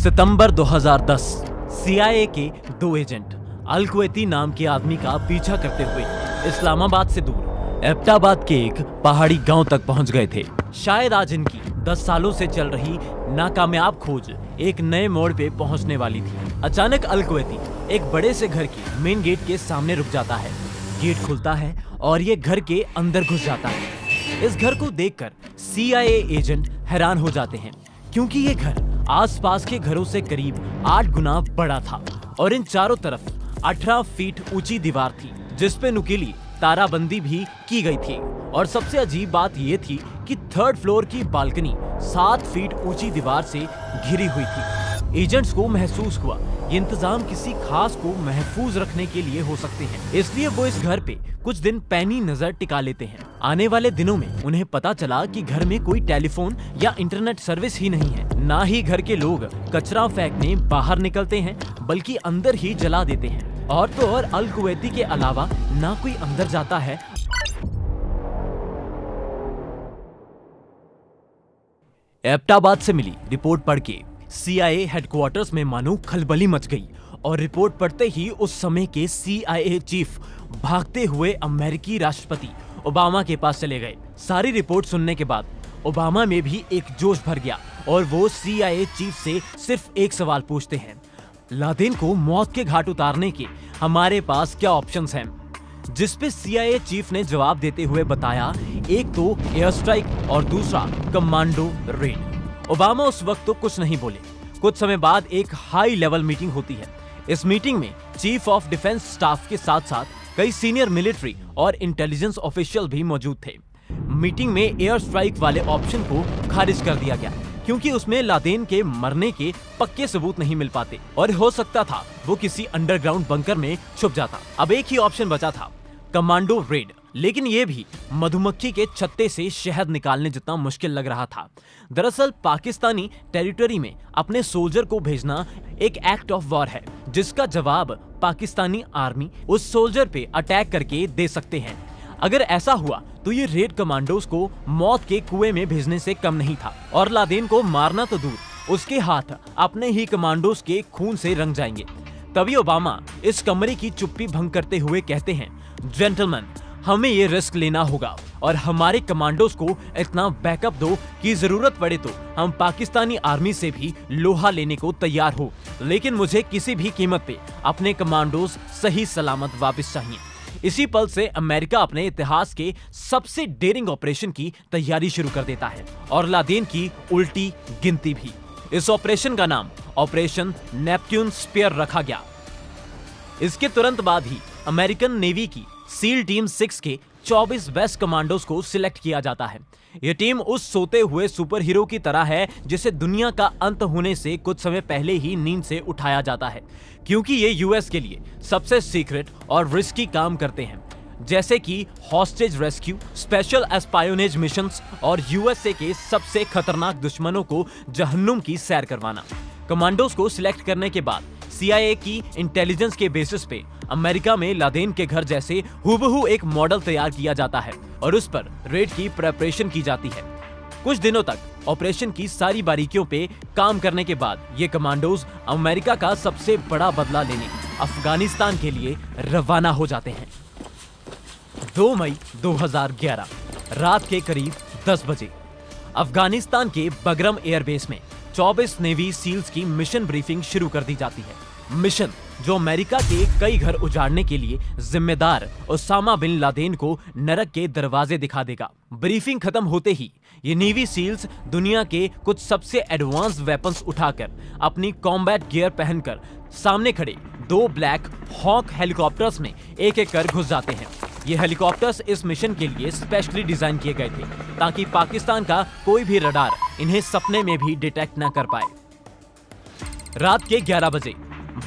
सितंबर 2010 CIA के 2 agent अल Kuwaiti नाम के आदमी का पीछा करते हुए इस्लामाबाद से दूर एबटाबाद के एक पहाड़ी गांव तक पहुंच गए थे। शायद आज इनकी 10 सालों से चल रही नाकामयाब खोज एक नए मोड़ पे पहुंचने वाली थी। अचानक अल कुवैती एक बड़े से घर के मेन गेट के सामने रुक जाता है। गेट खुलता है और ये घर के अंदर घुस जाता है। इस घर को देखकर CIA एजेंट हैरान हो जाते हैं, क्योंकि ये घर आसपास के घरों से करीब 8 गुना बड़ा था और इन चारों तरफ 18 फीट ऊंची दीवार थी, जिसपे नुकीली ताराबंदी भी की गई थी। और सबसे अजीब बात ये थी कि 3rd फ्लोर की बालकनी 7 फीट ऊंची दीवार से घिरी हुई थी। एजेंट्स को महसूस हुआ ये इंतजाम किसी खास को महफूज रखने के लिए हो सकते हैं, इसलिए वो इस घर पे कुछ दिन पैनी नजर टिका लेते हैं। आने वाले दिनों में उन्हें पता चला कि घर में कोई टेलीफोन या इंटरनेट सर्विस ही नहीं है। ना ही घर के लोग कचरा फेंकने बाहर निकलते हैं, बल्कि अंदर ही जला देते हैं। और तो और अल कुवैती के अलावा ना कोई अंदर जाता है। एबटाबाद से मिली रिपोर्ट पढ़ के CIA हेडक्वार्टर्स में मानो खलबली मच गई और रिपोर्ट पढ़ते ही उस समय के CIA चीफ भागते हुए अमेरिकी राष्ट्रपति ओबामा के पास चले गए। सारी रिपोर्ट सुनने के बाद ओबामा में भी एक जोश भर गया और वो CIA चीफ से सिर्फ एक सवाल पूछते हैं, लादेन को मौत के घाट उतारने के हमारे पास क्या ऑप्शंस हैं? जिस पे CIA चीफ ने जवाब देते हुए बताया, एक तो एयर स्ट्राइक और दूसरा कमांडो रेड। ओबामा उस वक्त तो कुछ नहीं बोले। कुछ समय बाद एक हाई लेवल मीटिंग होती है। इस मीटिंग में चीफ ऑफ डिफेंस स्टाफ के साथ साथ कई सीनियर मिलिट्री और इंटेलिजेंस ऑफिशियल भी मौजूद थे। मीटिंग में एयर स्ट्राइक वाले ऑप्शन को खारिज कर दिया गया, क्योंकि उसमें लादेन के मरने के पक्के सबूत नहीं मिल पाते और हो सकता था वो किसी अंडरग्राउंड बंकर में छुप जाता। अब एक ही ऑप्शन बचा था, कमांडो रेड, लेकिन ये भी मधुमक्खी के छत्ते से शहद निकालने जितना मुश्किल लग रहा था। दरअसल पाकिस्तानी टेरिटरी में अपने सोल्जर को भेजना एक एक्ट ऑफ वॉर है, जिसका जवाब पाकिस्तानी आर्मी उस सोल्जर पे अटैक करके दे सकते हैं। अगर ऐसा हुआ तो ये रेड कमांडोज को मौत के कुएं में भेजने से कम नहीं था और लादेन को मारना तो दूर, उसके हाथ अपने ही कमांडोज के खून से रंग जाएंगे। तभी ओबामा इस कमरे की चुप्पी भंग करते हुए कहते हैं, जेंटलमैन, हमें ये रिस्क लेना होगा और हमारे कमांडोज को इतना बैकअप दो कि जरूरत पड़े तो हम पाकिस्तानी आर्मी से भी लोहा लेने को तैयार हो, लेकिन मुझे किसी भी कीमत पे अपने कमांडोज सही सलामत वापस चाहिए। इसी पल से अमेरिका अपने इतिहास के सबसे डेयरिंग ऑपरेशन की तैयारी शुरू कर देता है और लादेन की उल्टी गिनती भी। इस ऑपरेशन का नाम ऑपरेशन नेपट्यून स्पीयर रखा गया। इसके तुरंत बाद ही अमेरिकन नेवी की सील टीम 6 के 24 बेस्ट कमांडोज को सिलेक्ट किया जाता है। यह टीम उस सोते हुए सुपर हीरो की तरह है जिसे दुनिया का अंत होने से कुछ समय पहले ही नींद से उठाया जाता है, क्योंकि ये US के लिए सबसे सीक्रेट और रिस्की काम करते हैं, जैसे कि हॉस्टेज रेस्क्यू, स्पेशल एस्पायोनेज मिशंस और USA के सबसे खतरनाक दुश्मनों को जहन्नुम की सैर करवाना। कमांडोज को सिलेक्ट करने के बाद CIA की इंटेलिजेंस के बेसिस पे अमेरिका में लादेन के घर जैसे हूबहू एक मॉडल तैयार किया जाता है और उस पर रेड की प्रिपरेशन की जाती है। कुछ दिनों तक ऑपरेशन की सारी बारीकियों पे काम करने के बाद ये कमांडोज अमेरिका का सबसे बड़ा बदला लेने अफगानिस्तान के लिए रवाना हो जाते हैं। 2 मई 2011 रात के करीब 10 बजे अफगानिस्तान के बगरम एयरबेस में 24 नेवी सील्स की मिशन ब्रीफिंग शुरू कर दी जाती है। मिशन जो अमेरिका के कई घर उजाड़ने के लिए जिम्मेदार ओसामा बिन लादेन को नरक के दरवाजे दिखा देगा। ब्रीफिंग खत्म होते ही ये नेवी सील्स दुनिया के कुछ सबसे एडवांस वेपन्स उठाकर अपनी कॉम्बैट गियर पहनकर सामने खड़े 2 ब्लैक हॉक हेलीकॉप्टर्स में एक-एक कर घुस जाते हैं। ये हेलीकॉप्टर्स इस मिशन के लिए स्पेशली डिजाइन किए गए थे ताकि पाकिस्तान का कोई भी रडार इन्हें सपने में भी डिटेक्ट न कर पाए। रात के 11 बजे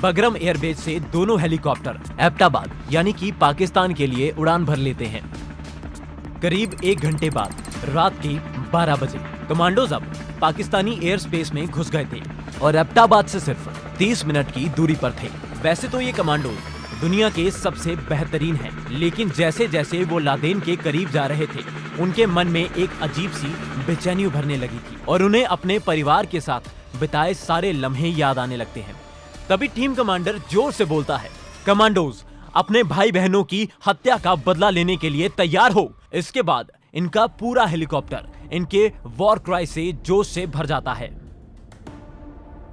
बगरम एयरबेस से दोनों हेलीकॉप्टर एबटाबाद यानी कि पाकिस्तान के लिए उड़ान भर लेते हैं। करीब 1 घंटे बाद रात के 12 बजे कमांडोज अब पाकिस्तानी एयर स्पेस में घुस गए थे और एबटाबाद से सिर्फ 30 मिनट की दूरी पर थे। वैसे तो ये कमांडोज दुनिया के सबसे बेहतरीन हैं, लेकिन जैसे जैसे वो लादेन के करीब जा रहे थे उनके मन में एक अजीब सी बेचैनी उभरने लगी थी और उन्हें अपने परिवार के साथ बिताए सारे लम्हे याद आने लगते हैं। तभी टीम कमांडर जोर से बोलता है, कमांडोज अपने भाई बहनों की हत्या का बदला लेने के लिए तैयार हो। इसके बाद इनका पूरा हेलीकॉप्टर इनके वॉर क्राई से जोश से भर जाता है।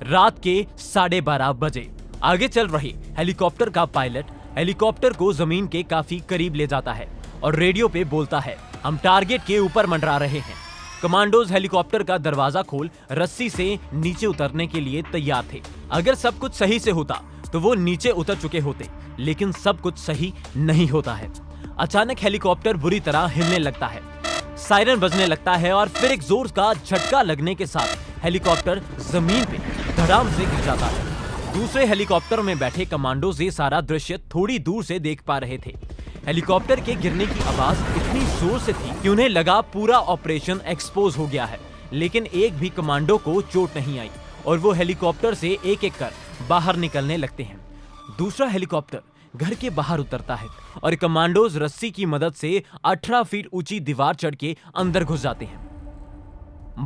रात के 12:30 बजे आगे चल रहे हेलीकॉप्टर का पायलट हेलीकॉप्टर को जमीन के काफी करीब ले जाता है और रेडियो पे बोलता है, हम टारगेट के ऊपर मंडरा रहे हैं। कमांडोज हेलीकॉप्टर का दरवाजा खोल रस्सी से नीचे उतरने के लिए तैयार थे। अगर सब कुछ सही से होता तो वो नीचे उतर चुके होते, लेकिन सब कुछ सही नहीं होता है। अचानक हेलीकॉप्टर बुरी तरह हिलने लगता है, सायरन बजने लगता है और फिर एक जोर का झटका लगने के साथ हेलीकॉप्टर जमीन पे धड़ाम से गिर जाता है। दूसरे हेलीकॉप्टर में बैठे कमांडोज ये सारा दृश्य थोड़ी दूर से देख पा रहे थे। हेलीकॉप्टर के गिरने की आवाज इतनी जोर से थी कि उन्हें लगा पूरा ऑपरेशन एक्सपोज हो गया है, लेकिन एक भी कमांडो को चोट नहीं आई और वो हेलीकॉप्टर से एक एक कर बाहर निकलने लगते हैं। दूसरा हेलीकॉप्टर घर के बाहर उतरता है और कमांडोज रस्सी की मदद से 18 फीट ऊंची दीवार चढ़ के अंदर घुस जाते हैं।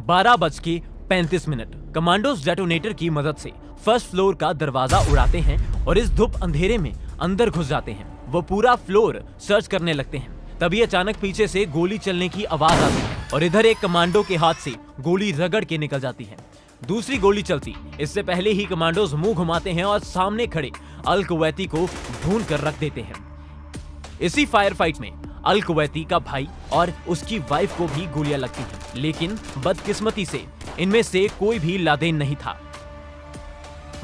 12:35 कमांडोज डेटोनेटर की मदद से फर्स्ट फ्लोर का दरवाजा उड़ाते हैं और इस धूप अंधेरे में अंदर घुस जाते हैं। वो पूरा फ्लोर सर्च करने लगते हैं। तभी अचानक पीछे से गोली चलने की आवाज आती है और इधर एक कमांडो के हाथ से गोली रगड़ के निकल जाती है। दूसरी गोली चलती इससे पहले ही कमांडोज मुंह घुमाते हैं और सामने खड़े अल कुवैती को ढूंढ कर रख देते हैं। इसी फायर फाइट में अल कुवैती का भाई और उसकी वाइफ को भी गोलियां लगती हैं, लेकिन बदकिस्मती से इनमें से कोई भी लादेन नहीं था।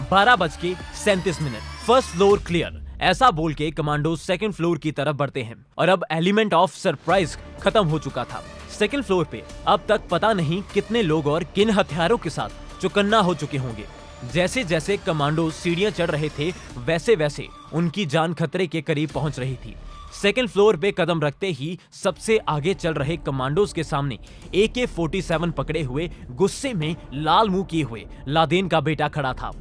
12:37 फर्स्ट फ्लोर क्लियर ऐसा बोल के कमांडो सेकंड फ्लोर की तरफ बढ़ते हैं और अब एलिमेंट ऑफ सरप्राइज खत्म हो चुका था। सेकंड फ्लोर पे अब तक पता नहीं कितने लोग और किन हथियारों के साथ चौकन्ना हो चुके होंगे। जैसे जैसे कमांडो सीढ़ियां चढ़ रहे थे वैसे वैसे उनकी जान खतरे के करीब पहुंच रही थी। सेकंड फ्लोर पे कदम रखते ही सबसे आगे चल रहे कमांडोज के सामने AK-47 पकड़े हुए गुस्से में लाल मुंह किए हुए लादेन का बेटा खड़ा था।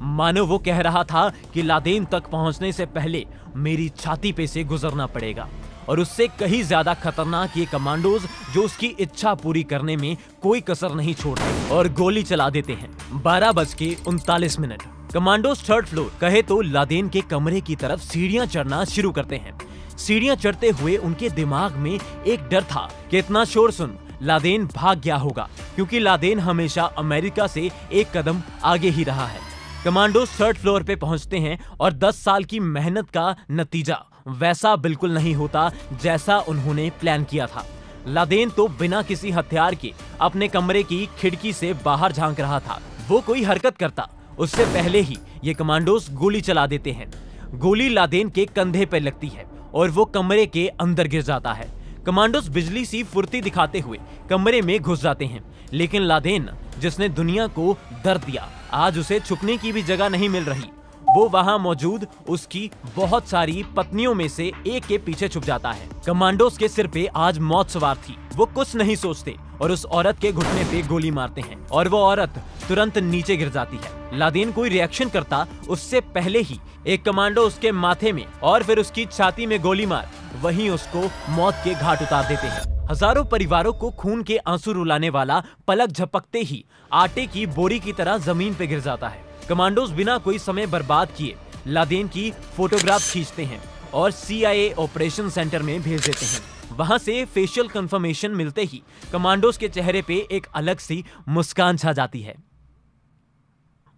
मानो वो कह रहा था कि लादेन तक पहुंचने से पहले मेरी छाती पे से गुजरना पड़ेगा। और उससे कहीं ज्यादा खतरनाक ये कमांडोज जो उसकी इच्छा पूरी करने में कोई कसर नहीं छोड़ते और गोली चला देते हैं। 12:39 कमांडोज थर्ड फ्लोर कहे तो लादेन के कमरे की तरफ सीढ़ियां चढ़ना शुरू करते हैं। सीढ़ियां चढ़ते हुए उनके दिमाग में एक डर था कि इतना शोर सुन लादेन भाग गया होगा, क्योंकि लादेन हमेशा अमेरिका से एक कदम आगे ही रहा है। कमांडोज थर्ड फ्लोर पे पहुंचते हैं और 10 साल की मेहनत का नतीजा वैसा बिल्कुल नहीं होता जैसा उन्होंने प्लान किया था। लादेन तो बिना किसी हथियार के अपने कमरे की खिड़की से बाहर झांक रहा था। वो कोई हरकत करता उससे पहले ही ये कमांडोज गोली चला देते हैं। गोली लादेन के कंधे पर लगती है और वो कमरे के अंदर गिर जाता है। कमांडोज बिजली सी फुर्ती दिखाते हुए कमरे में घुस जाते हैं, लेकिन लादेन जिसने दुनिया को दर्द दिया आज उसे छुपने की भी जगह नहीं मिल रही। वो वहां मौजूद उसकी बहुत सारी पत्नियों में से एक के पीछे छुप जाता है। कमांडोज के सिर पे आज मौत सवार थी। वो कुछ नहीं सोचते और उस औरत के घुटने पे गोली मारते हैं और वो औरत तुरंत नीचे गिर जाती है। लादेन कोई रिएक्शन करता उससे पहले ही एक कमांडो उसके माथे में और फिर उसकी छाती में गोली मार वहीं उसको मौत के घाट उतार देते हैं। हजारों परिवारों को खून के आंसू रुलाने वाला पलक झपकते ही आटे की बोरी की तरह जमीन पे गिर जाता है। कमांडोज बिना कोई समय बर्बाद किए लादेन की फोटोग्राफ खींचते हैं और CIA ऑपरेशन सेंटर में भेज देते हैं। वहां से फेशियल कंफर्मेशन मिलते ही कमांडोज के चेहरे पे एक अलग सी मुस्कान छा जाती है।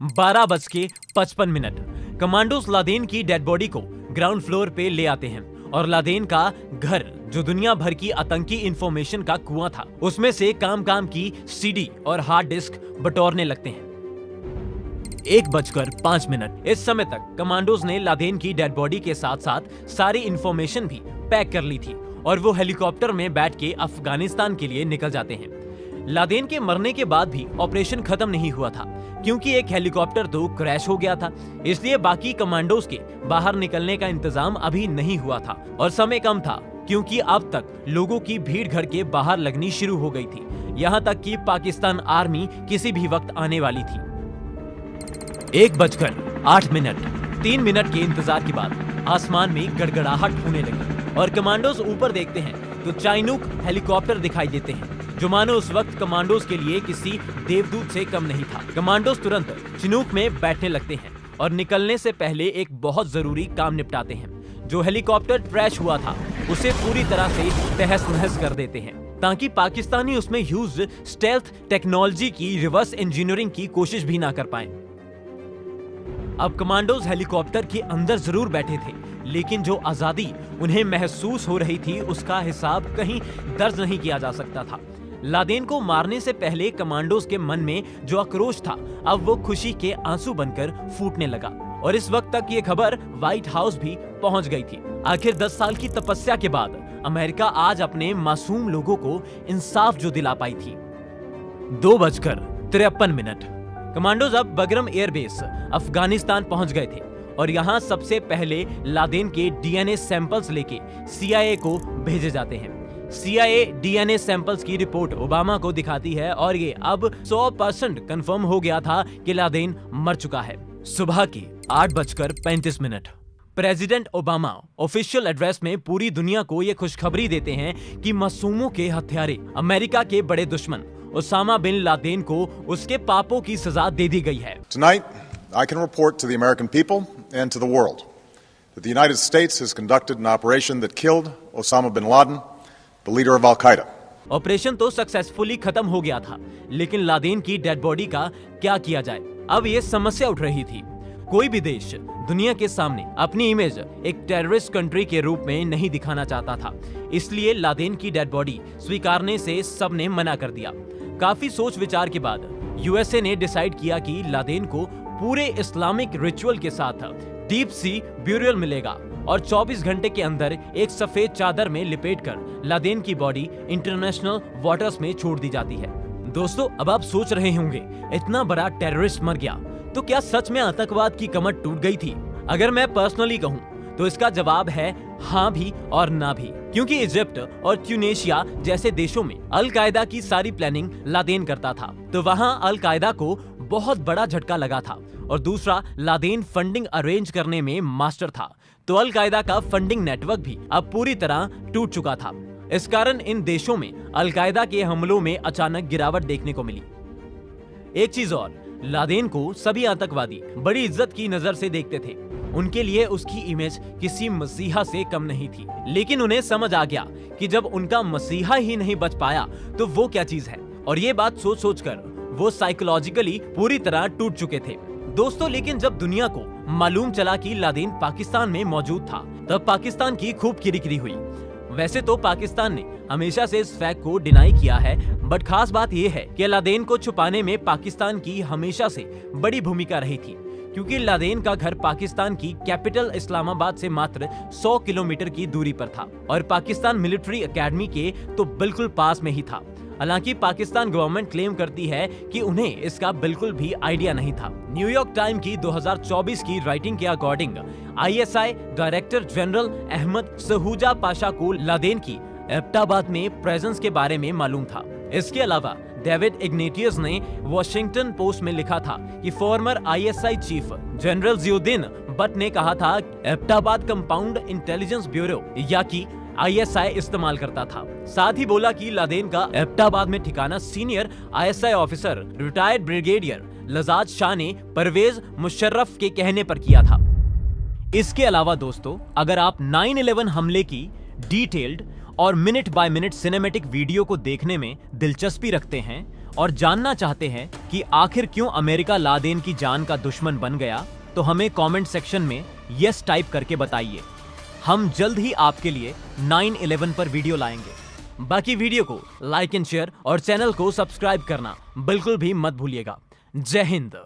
12:55 कमांडोज लादेन की डेड बॉडी को ग्राउंड फ्लोर पे ले आते हैं और लादेन का घर जो दुनिया भर की आतंकी इंफॉर्मेशन का कुआं था उसमें से काम की CD और हार्ड डिस्क बटोरने लगते हैं। 1:05 इस समय तक कमांडोज ने लादेन की डेड बॉडी के साथ साथ सारी इंफॉर्मेशन भी पैक कर ली थी और वो हेलीकॉप्टर में बैठ के अफगानिस्तान के लिए निकल जाते हैं। लादेन के मरने के बाद भी ऑपरेशन खत्म नहीं हुआ था, क्योंकि एक हेलीकॉप्टर तो क्रैश हो गया था, इसलिए बाकी कमांडोज के बाहर निकलने का इंतजाम अभी नहीं हुआ था और समय कम था, क्योंकि अब तक लोगों की भीड़ घर के बाहर लगनी शुरू हो गई थी। यहाँ तक कि पाकिस्तान आर्मी किसी भी वक्त आने वाली थी। 1:08 3 मिनट के इंतजार के बाद आसमान में गड़गड़ाहट होने लगी और कमांडोज ऊपर देखते हैं तो चाइनूक हेलीकॉप्टर दिखाई देते हैं जो मानो उस वक्त कमांडोज के लिए किसी देवदूत से कम नहीं था। कमांडोज तुरंत चिनूक में बैठने लगते हैं और निकलने से पहले एक बहुत जरूरी काम निपटाते हैं। जो हेलीकॉप्टर क्रैश हुआ था उसे पूरी तरह से तहस नहस कर देते हैं ताकि पाकिस्तानी उसमें यूज्ड स्टेल्थ टेक्नोलॉजी की रिवर्स इंजीनियरिंग की कोशिश भी ना कर पाए। अब कमांडोज हेलीकॉप्टर के अंदर जरूर बैठे थे, लेकिन जो आजादी उन्हें महसूस हो रही थी उसका हिसाब कहीं दर्ज नहीं किया जा सकता था। लादेन को मारने से पहले कमांडोज के मन में जो आक्रोश था अब वो खुशी के आंसू बनकर फूटने लगा और इस वक्त तक ये खबर व्हाइट हाउस भी पहुंच गई थी। आखिर 10 साल की तपस्या के बाद अमेरिका आज अपने मासूम लोगों को इंसाफ जो दिला पाई थी। 2:53 कमांडोज अब बगरम एयरबेस अफगानिस्तान पहुंच गए थे और यहां सबसे पहले लादेन के डीएनए सैंपल्स लेके CIA को भेजे जाते हैं। CIA डीएनए सैंपल्स की रिपोर्ट ओबामा को दिखाती है और ये अब 100% कंफर्म हो गया था कि लादेन मर चुका है। सुबह के 8:35 प्रेसिडेंट ओबामा ऑफिशियल एड्रेस में पूरी दुनिया को ये खुशखबरी देते हैं कि मासूमों के हत्यारे अमेरिका के बड़े दुश्मन ओसामा बिन लादेन को उसके पापों की सजा दे दी गई है। Tonight, I can report to the American people and to the world that the United States has conducted an operation that killed Osama bin Laden, the leader of Al-Qaeda. Operation तो successfully खत्म हो गया था, लेकिन Laden की dead body का क्या किया जाए? अब ये समस्या उठ रही थी। कोई भी देश दुनिया के सामने अपनी इमेज एक टेररिस्ट कंट्री के रूप में नहीं दिखाना चाहता था, इसलिए लादेन की डेड बॉडी स्वीकारने से सबने मना कर दिया। काफी सोच विचार के बाद USA ने डिसाइड किया कि लादेन को पूरे इस्लामिक रिचुअल के साथ डीप सी ब्यूरियल मिलेगा और 24 घंटे के अंदर एक सफेद चादर में लिपेटकर लादेन की बॉडी इंटरनेशनल वाटर्स में छोड़ दी जाती है। दोस्तों, अब आप सोच रहे होंगे इतना बड़ा टेररिस्ट मर गया तो क्या सच में आतंकवाद की कमर टूट गई थी? अगर मैं पर्सनली कहूं तो इसका जवाब है हाँ भी और ना भी, क्योंकि इजिप्ट और ट्यूनेशिया जैसे देशों में अल कायदा की सारी प्लानिंग लादेन करता था, तो वहां अल कायदा को बहुत बड़ा झटका लगा था और दूसरा लादेन फंडिंग अरेंज करने में मास्टर था, तो अल कायदा का फंडिंग नेटवर्क भी अब पूरी तरह टूट चुका था। इस कारण इन देशों में अल कायदा के हमलों में अचानक गिरावट देखने को मिली। एक चीज और, लादेन को सभी आतंकवादी बड़ी इज्जत की नजर से देखते थे। उनके लिए उसकी इमेज किसी मसीहा से कम नहीं थी, लेकिन उन्हें समझ आ गया कि जब उनका मसीहा ही नहीं बच पाया तो वो क्या चीज है, और ये बात सोच सोच कर वो साइकोलॉजिकली पूरी तरह टूट चुके थे। दोस्तों, लेकिन जब दुनिया को मालूम चला कि लादेन पाकिस्तान में मौजूद था, तब पाकिस्तान की खूब किरिकिरी हुई। वैसे तो पाकिस्तान ने हमेशा से इस फैक्ट को डिनाई किया है, बट खास बात यह है कि लादेन को छुपाने में पाकिस्तान की हमेशा से बड़ी भूमिका रही थी, क्योंकि लादेन का घर पाकिस्तान की कैपिटल इस्लामाबाद से मात्र 100 किलोमीटर की दूरी पर था और पाकिस्तान मिलिट्री एकेडमी के तो बिल्कुल पास में ही था। हालांकि पाकिस्तान गवर्नमेंट क्लेम करती है कि उन्हें इसका बिल्कुल भी आइडिया नहीं था। न्यूयॉर्क टाइम की 2024 की राइटिंग के according ISI director general Ahmad Shuja Pasha को लादेन की एबटाबाद में प्रेजेंस के बारे में मालूम था। इसके अलावा डेविड इग्नेटियस ने वॉशिंगटन पोस्ट में लिखा था कि former ISI chief general Ziauddin Butt ने कहा था एबटाबाद कंपाउंड इंटेलिजेंस ब्यूरो या कि ISI इस्तेमाल करता था। साथ ही बोला कि लादेन का एबटाबाद में ठिकाना senior ISI officer retired brigadier Ijaz Shah ने परवेज मुशर्रफ के कहने पर किया था। इसके अलावा दोस्तों, अगर आप 9/11 हमले की डिटेल्ड और minute by minute cinematic video को देखने में दिलचस्पी रखते हैं और जानना चाहते हैं कि आखिर क्यों अमेरिका लादेन की जान का दुश्मन बन गया, तो हमें कमेंट सेक्शन में यस टाइप करके बताइए। हम जल्द ही आपके लिए 9/11 पर वीडियो लाएंगे। बाकी वीडियो को लाइक एंड शेयर और चैनल को सब्सक्राइब करना बिल्कुल भी मत भूलिएगा। जय हिंद।